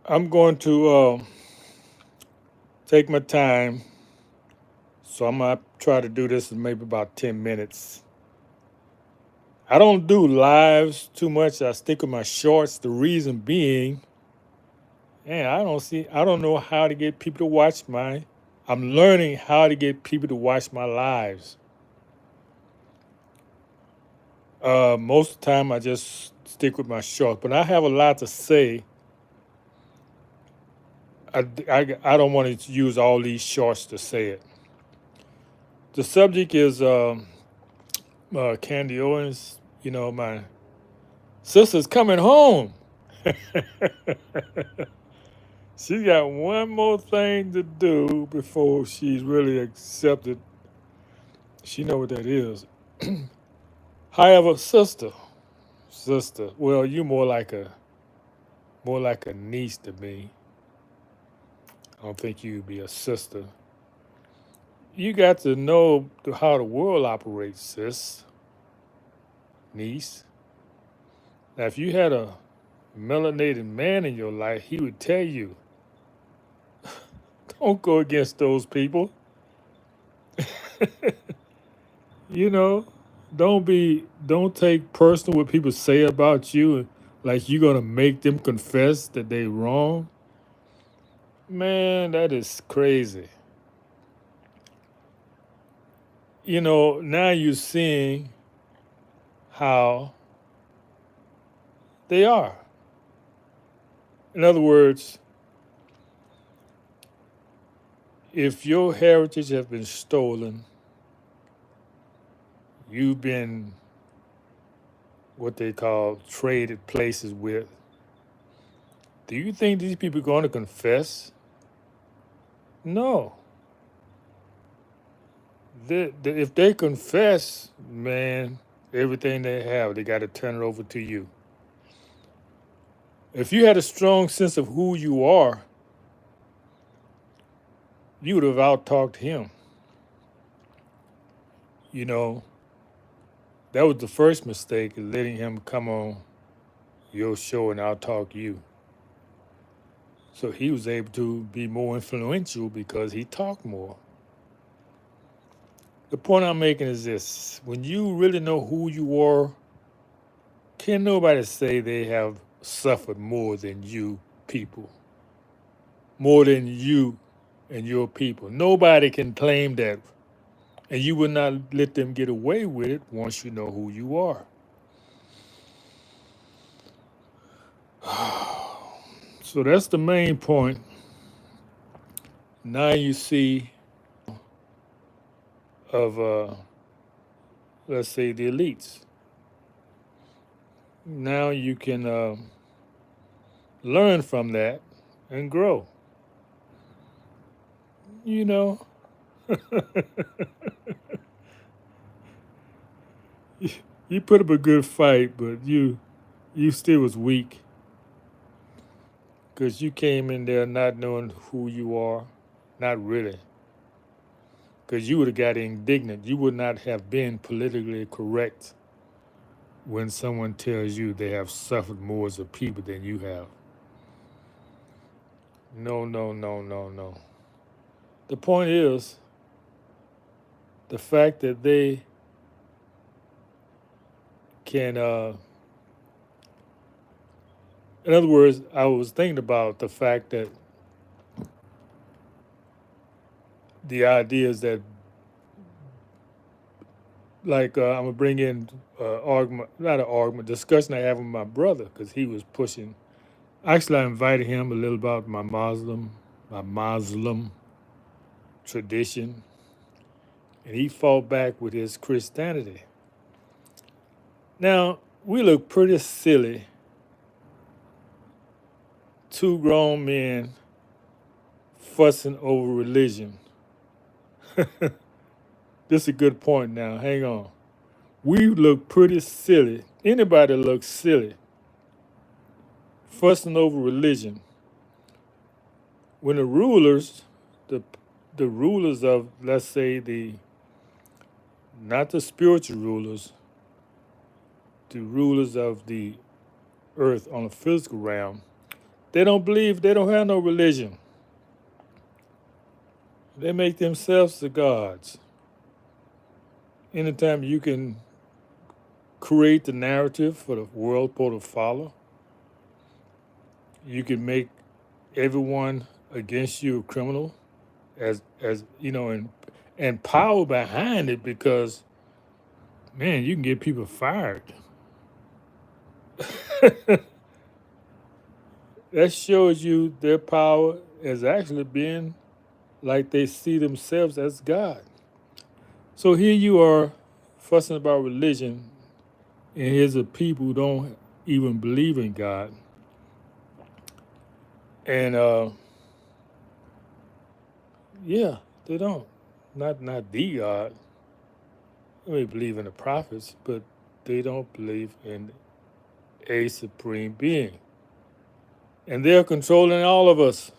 I'm going to take my time, so I'm gonna try to do this in maybe about 10 minutes. I don't do lives too much. I stick with my shorts. The reason being, man, I don't know how to get people to watch my. I'm learning how to get people to watch my lives. Most of the time, I just stick with my shorts, but I have a lot to say. I don't want to use all these shorts to say it. The subject is Candy Owens. My sister's coming home. She got one more thing to do before she's really accepted. She know what that is. However, sister. Well, you more like a niece to me. I don't think you'd be a sister. You got to know how the world operates, sis, niece. Now, if you had a melanated man in your life, he would tell you, don't go against those people. You know, don't take personal what people say about you, like you're gonna make them confess that they wrong. Man, that is crazy. Now you're seeing how they are. In other words, if your heritage has been stolen, you've been what they call traded places with. Do you think these people are going to confess? No. If they confess, man, everything they have, they got to turn it over to you. If you had a strong sense of who you are, you would have out talked him. You know, that was the first mistake, is letting him come on your show and out talk you. So he was able to be more influential because he talked more. The point I'm making is this: when you really know who you are, can nobody say they have suffered more than you people, more than you and your people. Nobody can claim that, and you will not let them get away with it once you know who you are. So that's the main point. Now you see of, let's say, the elites. Now you can learn from that and grow. You know, you put up a good fight, but you still was weak because you came in there not knowing who you are, not really. Because you would have got indignant. You would not have been politically correct when someone tells you they have suffered more as a people than you have. No, no, no, no, no. The point is the fact that they can, in other words, I was thinking about the fact that the idea is that, like, I'm going to bring in argument, not an argument, discussion I have with my brother because he was pushing. Actually, I invited him a little about my Muslim tradition, and he fought back with his Christianity. Now, we look pretty silly, two grown men fussing over religion. This is a good point now. Hang on. We look pretty silly. Anybody looks silly fussing over religion when the the rulers of, let's say, the not the spiritual rulers, the rulers of the earth on a physical realm, They don't believe, they don't have no religion. They make themselves the gods. Anytime you can create the narrative for the world to follow, you can make everyone against you a criminal, as you know, and power behind it, because man, you can get people fired. That shows you their power as actually being like they see themselves as God. So here you are fussing about religion, and here's a people who don't even believe in God. And yeah, they don't. Not the God. They believe in the prophets, but they don't believe in a supreme being. And they're controlling all of us.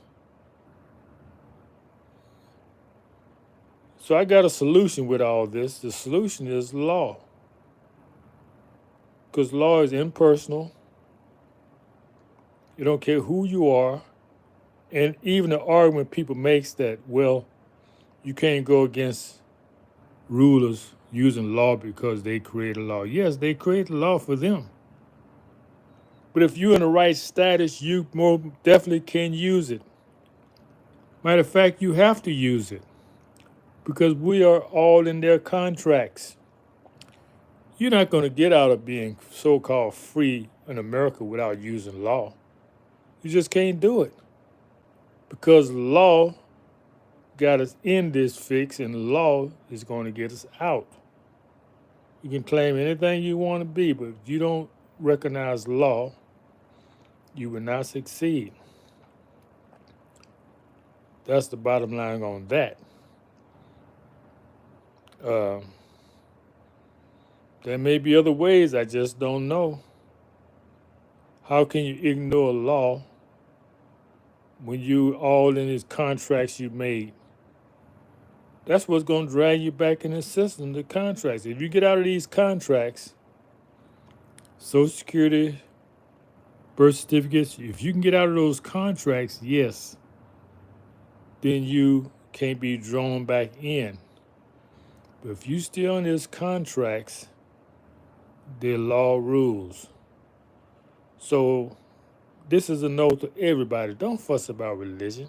So I got a solution with all this. The solution is law. Because law is impersonal. You don't care who you are. And even the argument people makes that, well, you can't go against rulers using law because they create a law. Yes, they create the law for them. But if you're in the right status, you more definitely can use it. Matter of fact, you have to use it because we are all in their contracts. You're not going to get out of being so-called free in America without using law. You just can't do it because law got us in this fix, and law is going to get us out. You can claim anything you want to be, but if you don't recognize law, you will not succeed. That's the bottom line on that. Uh, there may be other ways, I just don't know. How can you ignore law when you all in these contracts you made? That's what's going to drag you back in the system, the contracts. If you get out of these contracts, Social Security, birth certificates, if you can get out of those contracts, yes, then you can't be drawn back in. But if you still in these contracts, the law rules. So this is a note to everybody. Don't fuss about religion.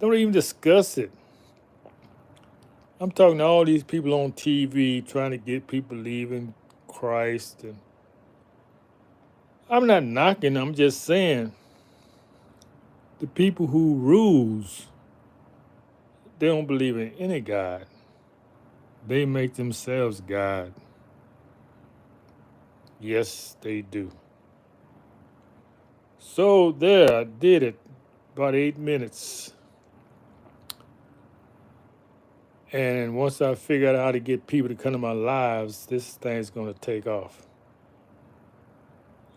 Don't even discuss it. I'm talking to all these people on TV trying to get people leaving Christ. And I'm not knocking, I'm just saying the people who rules, they don't believe in any God. They make themselves God. Yes, they do. So there, I did it. About 8 minutes. And once I figure out how to get people to come to my lives, this thing's going to take off.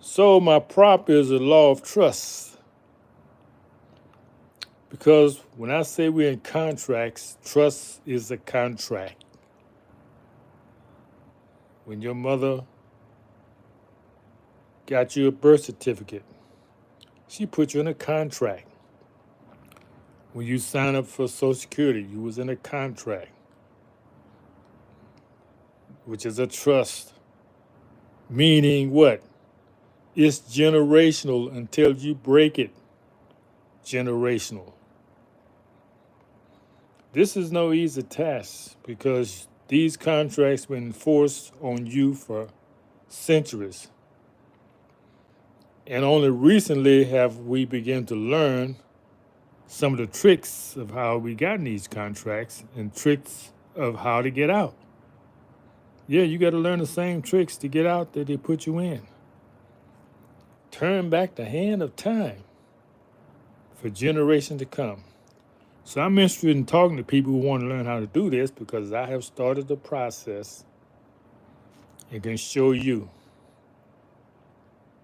So my prop is the law of trust. Because when I say we're in contracts, trust is a contract. When your mother got you a birth certificate, she put you in a contract. When you sign up for Social Security, you was in a contract, which is a trust. Meaning what? It's generational until you break it. Generational. This is no easy task because these contracts been enforced on you for centuries. And only recently have we begun to learn some of the tricks of how we got in these contracts and tricks of how to get out. Yeah, you got to learn the same tricks to get out that they put you in. Turn back the hand of time for generations to come. So I'm interested in talking to people who want to learn how to do this because I have started the process and can show you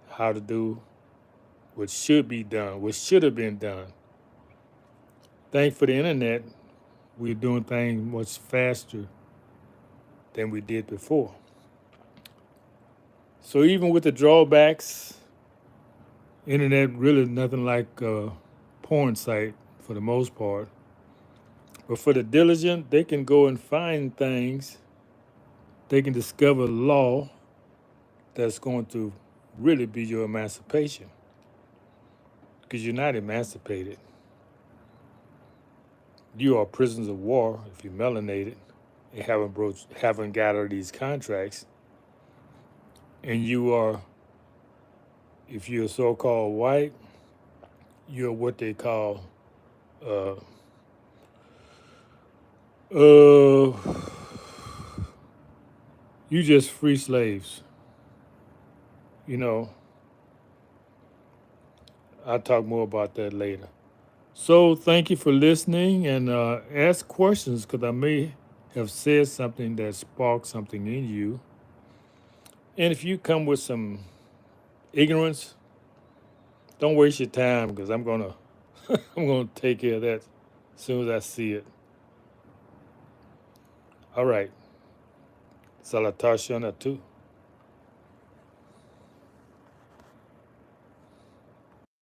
how to do what should be done, what should have been done. Thanks for the internet, we're doing things much faster than we did before. So even with the drawbacks, Internet really nothing like a porn site for the most part. But for the diligent, they can go and find things. They can discover law that's going to really be your emancipation. Because you're not emancipated. You are prisoners of war if you're melanated and haven't gathered these contracts. And you are, if you're so-called white, you're what they call uh, you just free slaves. You know, I'll talk more about that later. So thank you for listening and ask questions because I may have said something that sparked something in you. And if you come with some ignorance, don't waste your time because I'm gonna I'm gonna take care of that as soon as I see it. All right. Salutations à tous.